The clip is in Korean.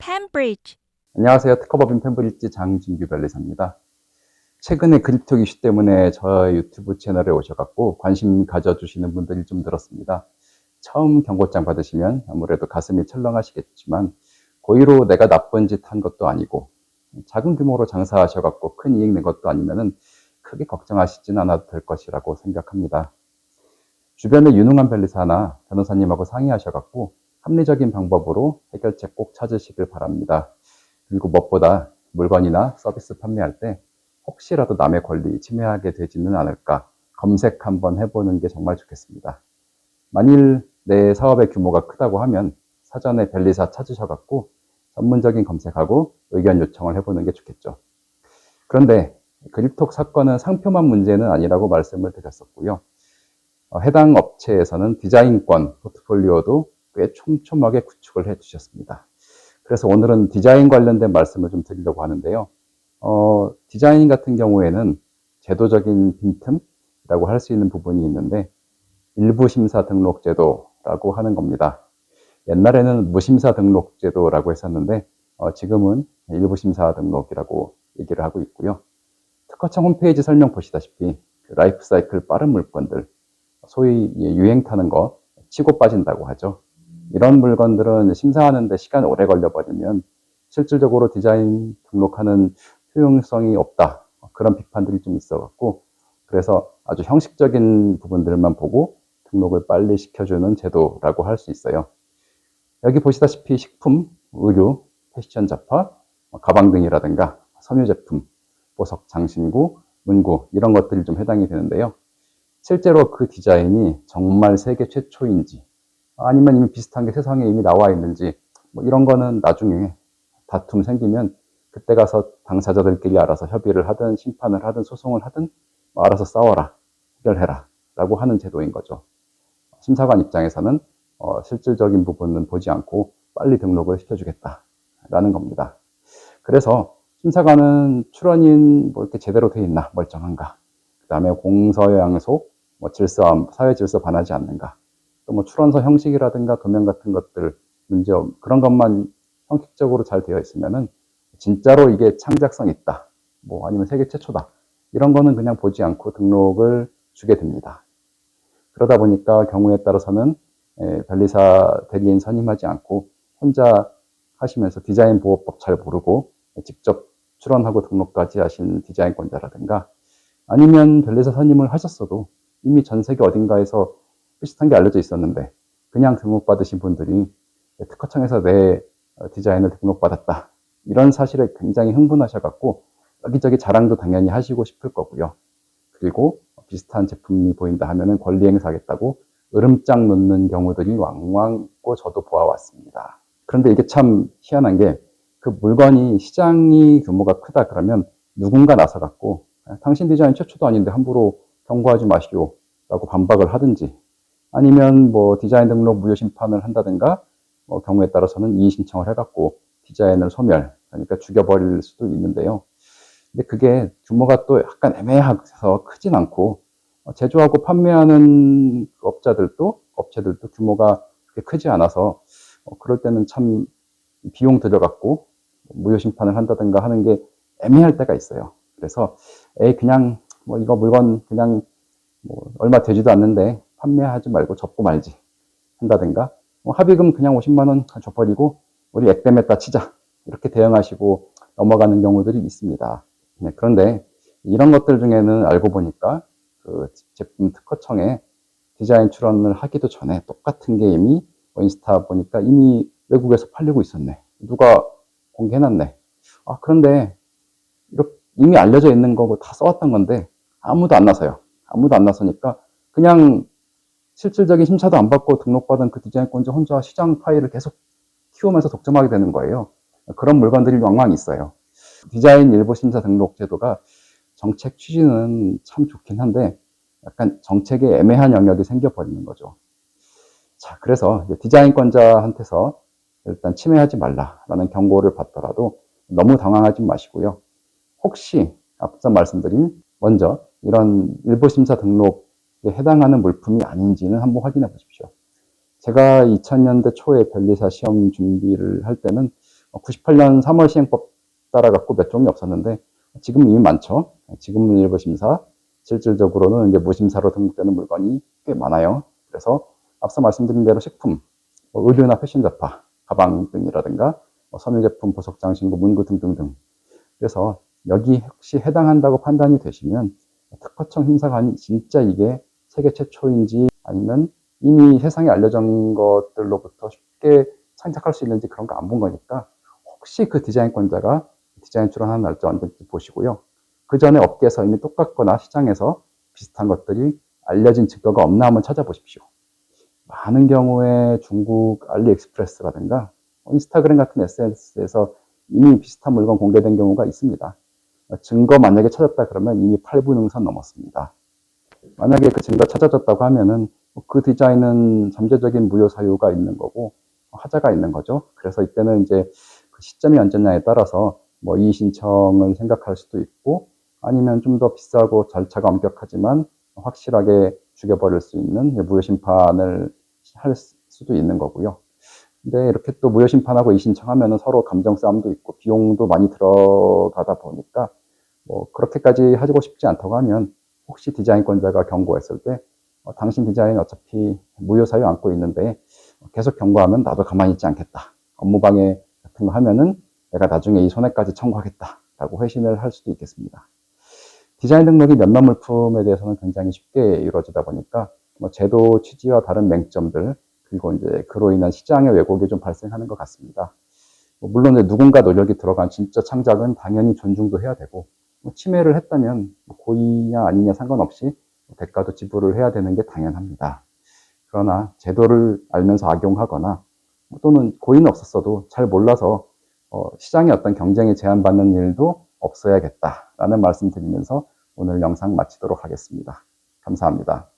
Cambridge. 안녕하세요. 특허법인 펜브리지 장진규 변리사입니다. 최근에 그립톡 이슈 때문에 저의 유튜브 채널에 오셔갖고 관심 가져주시는 분들이 좀 늘었습니다. 처음 경고장 받으시면 아무래도 가슴이 철렁하시겠지만 고의로 내가 나쁜 짓 한 것도 아니고 작은 규모로 장사하셔갖고 큰 이익 낸 것도 아니면은 크게 걱정하시진 않아도 될 것이라고 생각합니다. 주변에 유능한 변리사나 변호사님하고 상의하셔갖고 합리적인 방법으로 해결책 꼭 찾으시길 바랍니다. 그리고 무엇보다 물건이나 서비스 판매할 때 혹시라도 남의 권리 침해하게 되지는 않을까 검색 한번 해보는 게 정말 좋겠습니다. 만일 내 사업의 규모가 크다고 하면 사전에 변리사 찾으셔갖고 전문적인 검색하고 의견 요청을 해보는 게 좋겠죠. 그런데 그립톡 사건은 상표만 문제는 아니라고 말씀을 드렸었고요. 해당 업체에서는 디자인권 포트폴리오도 꽤 촘촘하게 구축을 해 주셨습니다. 그래서 오늘은 디자인 관련된 말씀을 좀 드리려고 하는데요. 디자인 같은 경우에는 제도적인 빈틈이라고 할 수 있는 부분이 있는데 일부 심사 등록 제도라고 하는 겁니다. 옛날에는 무심사 등록 제도라고 했었는데 지금은 일부 심사 등록이라고 얘기를 하고 있고요. 특허청 홈페이지 설명 보시다시피 라이프 사이클 빠른 물건들, 소위 유행 타는 거 치고 빠진다고 하죠. 이런 물건들은 심사하는데 시간 오래 걸려버리면 실질적으로 디자인 등록하는 효용성이 없다. 그런 비판들이 좀 있어갖고 그래서 아주 형식적인 부분들만 보고 등록을 빨리 시켜주는 제도라고 할 수 있어요. 여기 보시다시피 식품, 의류, 패션 잡화, 가방 등이라든가 섬유 제품, 보석, 장신구, 문구 이런 것들이 좀 해당이 되는데요. 실제로 그 디자인이 정말 세계 최초인지 아니면 이미 비슷한 게 세상에 이미 나와 있는지 뭐 이런 거는 나중에 다툼 생기면 그때 가서 당사자들끼리 알아서 협의를 하든 심판을 하든 소송을 하든 뭐 알아서 싸워라, 해결해라 라고 하는 제도인 거죠. 심사관 입장에서는 실질적인 부분은 보지 않고 빨리 등록을 시켜주겠다라는 겁니다. 그래서 심사관은 출원인 뭐 이렇게 제대로 돼 있나 멀쩡한가, 그 다음에 공서양속, 뭐 질서, 사회 질서 반하지 않는가, 또 뭐 출원서 형식이라든가 도면 같은 것들 문제 그런 것만 형식적으로 잘 되어 있으면은 진짜로 이게 창작성 있다, 뭐 아니면 세계 최초다 이런 거는 그냥 보지 않고 등록을 주게 됩니다. 그러다 보니까 경우에 따라서는 변리사 대리인 선임하지 않고 혼자 하시면서 디자인 보호법 잘 모르고 직접 출원하고 등록까지 하신 디자인권자라든가 아니면 변리사 선임을 하셨어도 이미 전 세계 어딘가에서 비슷한 게 알려져 있었는데 그냥 등록받으신 분들이 특허청에서 내 디자인을 등록받았다 이런 사실에 굉장히 흥분하셔갖고 여기저기 자랑도 당연히 하시고 싶을 거고요. 그리고 비슷한 제품이 보인다 하면은 권리 행사하겠다고 으름장 놓는 경우들이 왕왕 있고 저도 보아왔습니다. 그런데 이게 참 희한한 게 그 물건이 시장이 규모가 크다 그러면 누군가 나서갖고 당신 디자인 최초도 아닌데 함부로 경고하지 마시오 라고 반박을 하든지 아니면 뭐 디자인 등록 무효 심판을 한다든가 뭐 경우에 따라서는 이의 신청을 해갖고 디자인을 소멸, 그러니까 죽여버릴 수도 있는데요. 근데 그게 규모가 또 약간 애매해서 크진 않고 제조하고 판매하는 업체들도 규모가 그렇게 크지 않아서 그럴 때는 참 비용 들여갖고 무효 심판을 한다든가 하는 게 애매할 때가 있어요. 그래서 그냥 뭐 이거 물건 그냥 뭐 얼마 되지도 않는데 판매하지 말고 접고 말지 한다든가 뭐 합의금 그냥 50만 원 줘버리고 우리 액땜했다 치자 이렇게 대응하시고 넘어가는 경우들이 있습니다. 네, 그런데 이런 것들 중에는 알고 보니까 그 제품 특허청에 디자인 출원을 하기도 전에 똑같은 게 이미 인스타 보니까 이미 외국에서 팔리고 있었네. 누가 공개해놨네. 그런데 이미 알려져 있는 거고 다 써왔던 건데 아무도 안 나서요. 아무도 안 나서니까 그냥 실질적인 심사도 안 받고 등록받은 그 디자인권자 혼자 시장 파일을 계속 키우면서 독점하게 되는 거예요. 그런 물건들이 왕왕 있어요. 디자인 일부 심사 등록 제도가 정책 취지는 참 좋긴 한데 약간 정책에 애매한 영역이 생겨버리는 거죠. 자, 그래서 디자인권자한테서 일단 침해하지 말라라는 경고를 받더라도 너무 당황하지 마시고요. 혹시 앞서 말씀드린 먼저 이런 일부 심사 등록에 해당하는 물품이 아닌지는 한번 확인해 보십시오. 제가 2000년대 초에 변리사 시험 준비를 할 때는 98년 3월 시행법 따라갖고 몇 종이 없었는데 지금 이미 많죠. 지금은 일부 심사, 실질적으로는 이제 무심사로 등록되는 물건이 꽤 많아요. 그래서 앞서 말씀드린 대로 식품, 의류나 패션 잡화, 가방 등이라든가 섬유 제품, 보석장, 신고, 문구 등등등. 그래서 여기 혹시 해당한다고 판단이 되시면 특허청 심사관이 진짜 이게 세계 최초인지 아니면 이미 세상에 알려진 것들로부터 쉽게 창작할 수 있는지 그런 거 안 본 거니까 혹시 그 디자인권자가 디자인 출원하는 날짜 언제인지 보시고요. 그 전에 업계에서 이미 똑같거나 시장에서 비슷한 것들이 알려진 증거가 없나 한번 찾아보십시오. 많은 경우에 중국 알리익스프레스라든가 인스타그램 같은 SNS에서 이미 비슷한 물건 공개된 경우가 있습니다. 증거 만약에 찾았다 그러면 이미 8분응선 넘었습니다. 만약에 그 증거 찾아졌다고 하면은 그 디자인은 잠재적인 무효 사유가 있는 거고 하자가 있는 거죠. 그래서 이때는 이제 그 시점이 언제냐에 따라서 뭐 이의 신청을 생각할 수도 있고 아니면 좀 더 비싸고 절차가 엄격하지만 확실하게 죽여버릴 수 있는 무효 심판을 할 수도 있는 거고요. 근데 이렇게 또 무효 심판하고 이의 신청하면은 서로 감정 싸움도 있고 비용도 많이 들어가다 보니까 뭐 그렇게까지 하고 싶지 않다고 하면 혹시 디자인권자가 경고했을 때 당신 디자인 어차피 무효 사유 안고 있는데 계속 경고하면 나도 가만히 있지 않겠다. 업무방해 같은 거 하면은 내가 나중에 이 손해까지 청구하겠다. 라고 회신을 할 수도 있겠습니다. 디자인 등록이 몇몇 물품에 대해서는 굉장히 쉽게 이루어지다 보니까 뭐 제도 취지와 다른 맹점들 그리고 이제 그로 인한 시장의 왜곡이 좀 발생하는 것 같습니다. 물론 누군가 노력이 들어간 진짜 창작은 당연히 존중도 해야 되고 침해를 했다면 고의냐 아니냐 상관없이 대가도 지불을 해야 되는 게 당연합니다. 그러나 제도를 알면서 악용하거나 또는 고의는 없었어도 잘 몰라서 시장의 어떤 경쟁에 제한받는 일도 없어야겠다라는 말씀 드리면서 오늘 영상 마치도록 하겠습니다. 감사합니다.